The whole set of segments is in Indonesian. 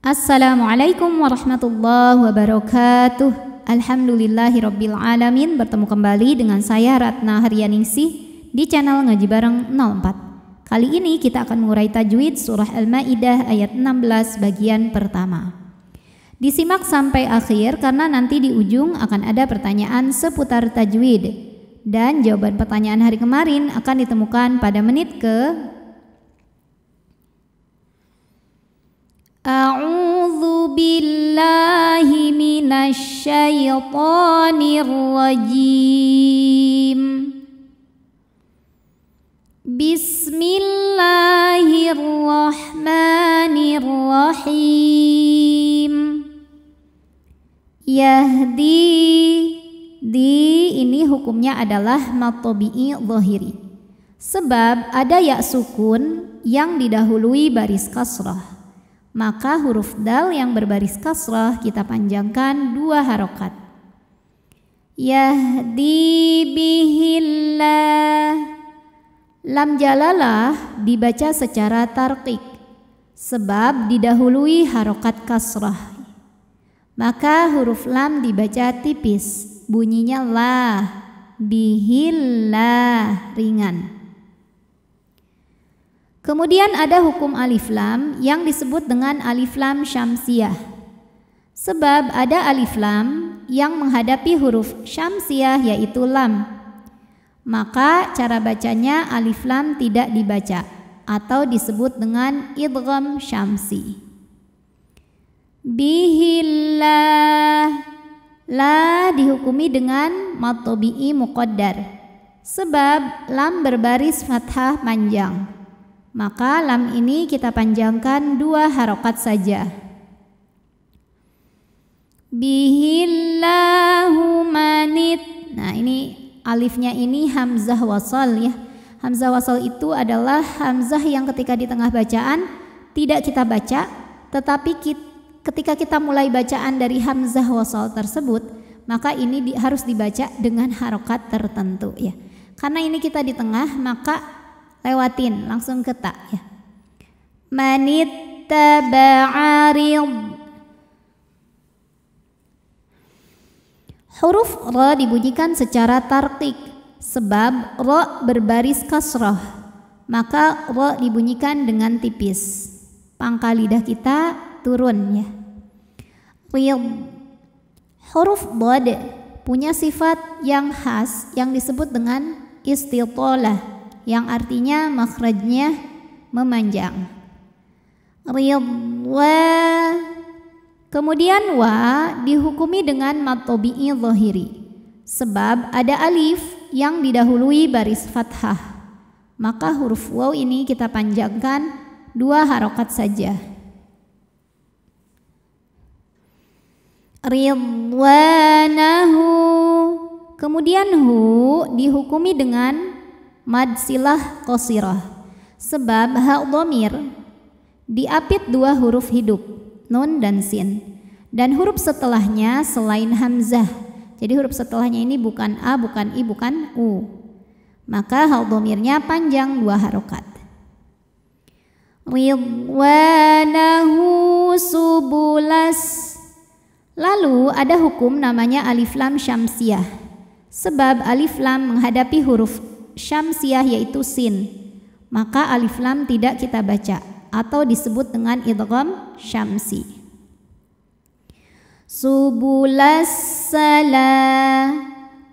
Assalamualaikum warahmatullahi wabarakatuh. Alhamdulillahirabbil alamin. Bertemu kembali dengan saya Ratna Haryaningsih di channel Ngaji Bareng 04. Kali ini kita akan mengurai tajwid surah Al-Maidah ayat 16 bagian pertama. Disimak sampai akhir karena nanti di ujung akan ada pertanyaan seputar tajwid dan jawaban pertanyaan hari kemarin akan ditemukan pada menit ke A'udzu billahi minasy syaithanir rajim. Bismillahirrahmanirrahim. Yahdi, ini hukumnya adalah mad tabi'i zahiri. Sebab ada ya sukun yang didahului baris kasrah, maka huruf dal yang berbaris kasrah kita panjangkan 2 harokat. Yahdi bihillah. Lam jalalah dibaca secara tarqiq sebab didahului harokat kasrah, maka huruf lam dibaca tipis, bunyinya lah. Bihillah ringan. Kemudian ada hukum alif lam yang disebut dengan alif lam syamsiyah. Sebab ada alif lam yang menghadapi huruf syamsiyah yaitu lam, maka cara bacanya alif lam tidak dibaca atau disebut dengan idgham syamsi. Bihillah, la dihukumi dengan mad tabi'i muqaddar sebab lam berbaris fathah panjang, maka lam ini kita panjangkan 2 harokat saja. Bihillahu manit. Nah, ini alifnya ini hamzah wasal ya. Hamzah wasal itu adalah hamzah yang ketika di tengah bacaan tidak kita baca, tetapi ketika kita mulai bacaan dari hamzah wasal tersebut, maka ini harus dibaca dengan harokat tertentu ya. Karena ini kita di tengah, maka lewatin langsung ke ta ya. Manittaba'arid. Huruf ra dibunyikan secara tarqiq sebab ra berbaris kasrah, maka ra dibunyikan dengan tipis. Pangkal lidah kita turun ya. Rid. Huruf dhad punya sifat yang khas yang disebut dengan istitalah, yang artinya makhrajnya memanjang. Ridwa. Kemudian wa dihukumi dengan mad tabi'i zahiri sebab ada alif yang didahului baris fathah, maka huruf waw ini kita panjangkan 2 harokat saja. Ridwanahu. Kemudian hu dihukumi dengan mad silah qasirah sebab ha dhamir diapit 2 huruf hidup, nun dan sin, dan huruf setelahnya selain hamzah. Jadi huruf setelahnya ini bukan a, bukan i, bukan u, maka ha dhamirnya panjang 2 harokat. Ridwanahu subulas. Lalu ada hukum namanya alif lam syamsiyah sebab alif lam menghadapi huruf syamsiyah yaitu sin, maka alif lam tidak kita baca atau disebut dengan idgham syamsi. Subulas salah.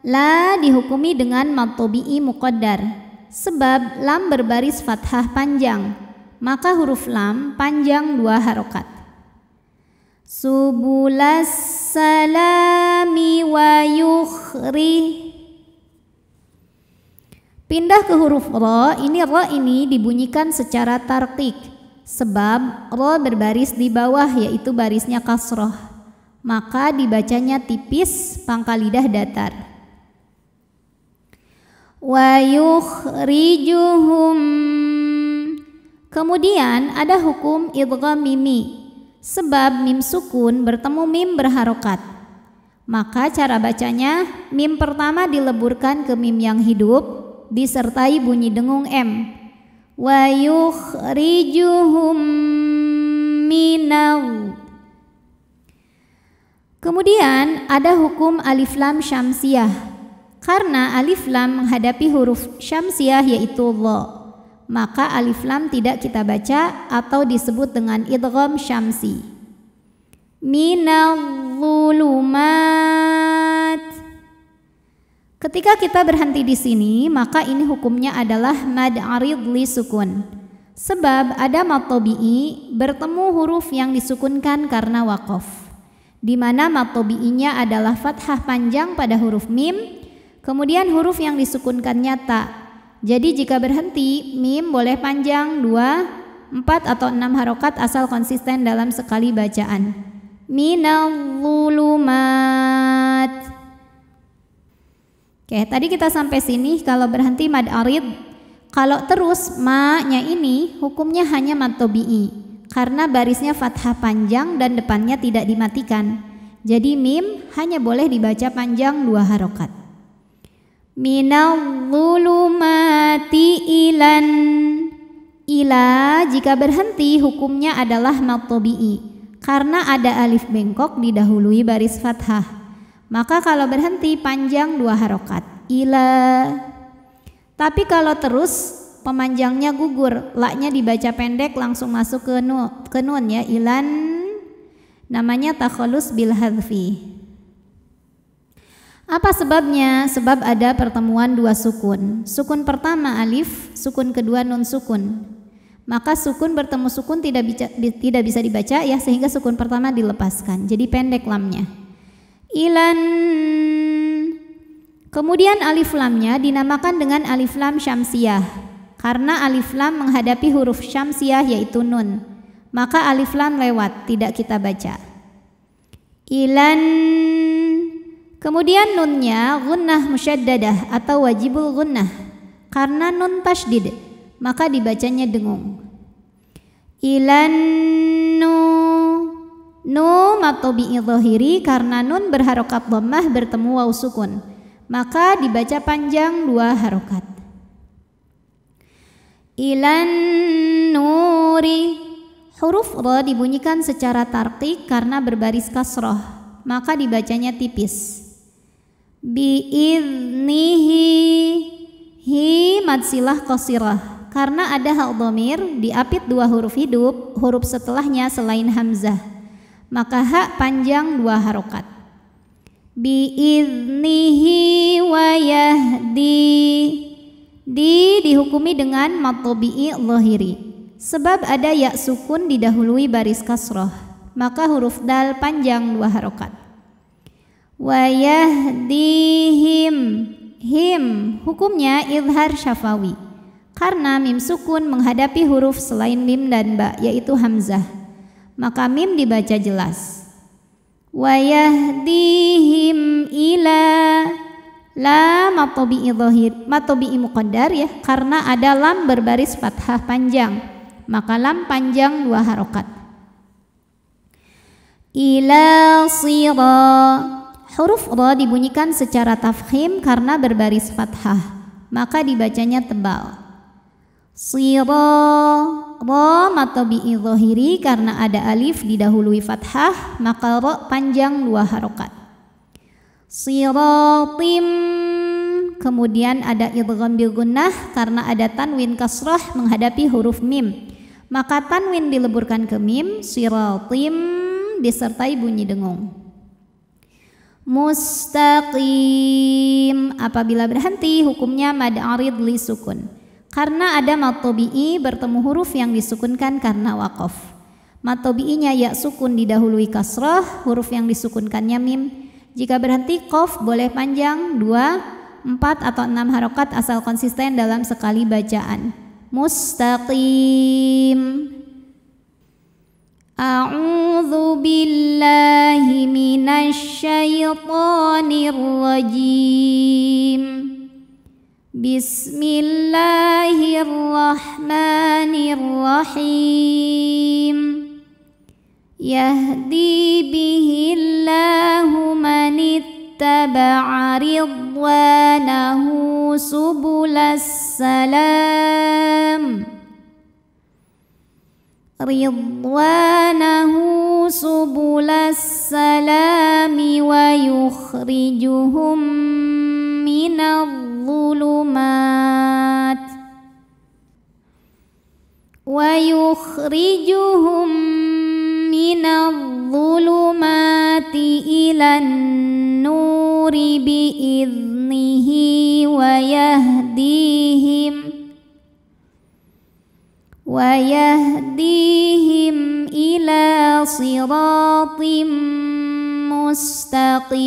La dihukumi dengan mad tabi'i muqaddar sebab lam berbaris fathah panjang, maka huruf lam panjang 2 harokat. Subulas salami wa yukhri. Pindah ke huruf ra. Ra ini dibunyikan secara tarqiq sebab ra berbaris di bawah yaitu barisnya kasroh, maka dibacanya tipis, pangkal lidah datar. Wa yukhrijuhum. Kemudian ada hukum idgham mimi sebab mim sukun bertemu mim berharokat, maka cara bacanya mim pertama dileburkan ke mim yang hidup disertai bunyi dengung m. Wa yukhrijuhum minal. Kemudian ada hukum alif lam syamsiyah. Karena alif lam menghadapi huruf syamsiyah yaitu dha, maka alif lam tidak kita baca atau disebut dengan idgham syamsi. Minal zulumat. Ketika kita berhenti di sini, maka ini hukumnya adalah mad arid li sukun. Sebab ada mad tabi'i bertemu huruf yang disukunkan karena waqaf, di mana mad tabi'inya adalah fathah panjang pada huruf mim, kemudian huruf yang disukunkannya ta. Jadi jika berhenti, mim boleh panjang 2, 4 atau 6 harokat asal konsisten dalam sekali bacaan. Minal zulumat. Oke, tadi kita sampai sini kalau berhenti mad arid. Kalau terus ma-nya ini hukumnya hanya mad tabi'i karena barisnya fathah panjang dan depannya tidak dimatikan. Jadi mim hanya boleh dibaca panjang 2 harokat. Minal zulumati ilan. Ila jika berhenti hukumnya adalah mad tabi'i karena ada alif bengkok didahului baris fathah. Maka kalau berhenti panjang 2 harokat. Ila. Tapi kalau terus pemanjangnya gugur, la-nya dibaca pendek langsung masuk ke nun ya, ilan, namanya takhallus bil hadfi. Apa sebabnya? Sebab ada pertemuan 2 sukun. Sukun pertama alif, sukun kedua nun sukun. Maka sukun bertemu sukun tidak bisa dibaca ya, sehingga sukun pertama dilepaskan. Jadi pendek lamnya. Ilan. Kemudian alif lamnya dinamakan dengan alif lam syamsiyah karena alif lam menghadapi huruf syamsiyah yaitu nun. Maka alif lam lewat, tidak kita baca. Ilan. Kemudian nunnya gunnah musyaddadah atau wajibul gunnah karena nun tasydid, maka dibacanya dengung. Ilan nu. Nu mad tabi'i dhahiri karena nun berharokat dhammah bertemu waw sukun, maka dibaca panjang 2 harokat. Ilan nuri. Huruf ra dibunyikan secara tarqiq karena berbaris kasroh, maka dibacanya tipis. Bi'idnihi. Hi mad silah qasirah karena ada hak dhamir diapit 2 huruf hidup, huruf setelahnya selain hamzah, maka hak panjang 2 harokat. Bi'idnihi wa yahdi. Dihukumi dengan mad tabi'i dhahiri sebab ada ya sukun didahului baris kasroh, maka huruf dal panjang 2 harokat. Wa yahdihim. Him hukumnya izhar syafawi karena mim sukun menghadapi huruf selain mim dan ba yaitu hamzah, maka mim dibaca jelas. Wa yahdihim ila. La mad tabi'i dhahir, mad tabi'i muqaddar ya, karena ada lam berbaris fathah panjang, maka lam panjang 2 harokat. Ila sira. Huruf ra dibunyikan secara tafkhim karena berbaris fathah, maka dibacanya tebal. Sira. Ra mad tabi'i dhahiri karena ada alif didahului fathah, maka ra panjang 2 harokat. Siratim. Kemudian ada idgham bil gunnah karena ada tanwin kasrah menghadapi huruf mim, maka tanwin dileburkan ke mim. Siratim disertai bunyi dengung. Mustaqim. Apabila berhenti hukumnya mad arid li sukun karena ada mad tabi'i bertemu huruf yang disukunkan karena waqaf. Mad tabi'inya ya sukun didahului kasrah, huruf yang disukunkannya mim. Jika berhenti qaf boleh panjang 2, 4 atau 6 harokat asal konsisten dalam sekali bacaan. Mustaqim. A'udzu billahi minasy syaithanir rajim. Bismillahirrahmanirrahim. Yahdi bihillahu manittaba'a ridwanahu subulas salam. Ridwanahu subulas salami yukhrijuhum minadh-dhulumat ilan nuri bi'idnihi wa yahdihim ila siratim mustaqim.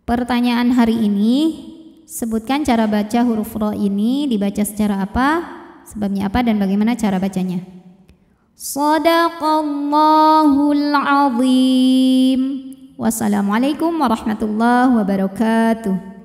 Pertanyaan hari ini, sebutkan cara baca huruf ro ini dibaca secara apa, sebabnya apa, dan bagaimana cara bacanya. Shadaqallahul azim. Wassalamualaikum warahmatullahi wabarakatuh.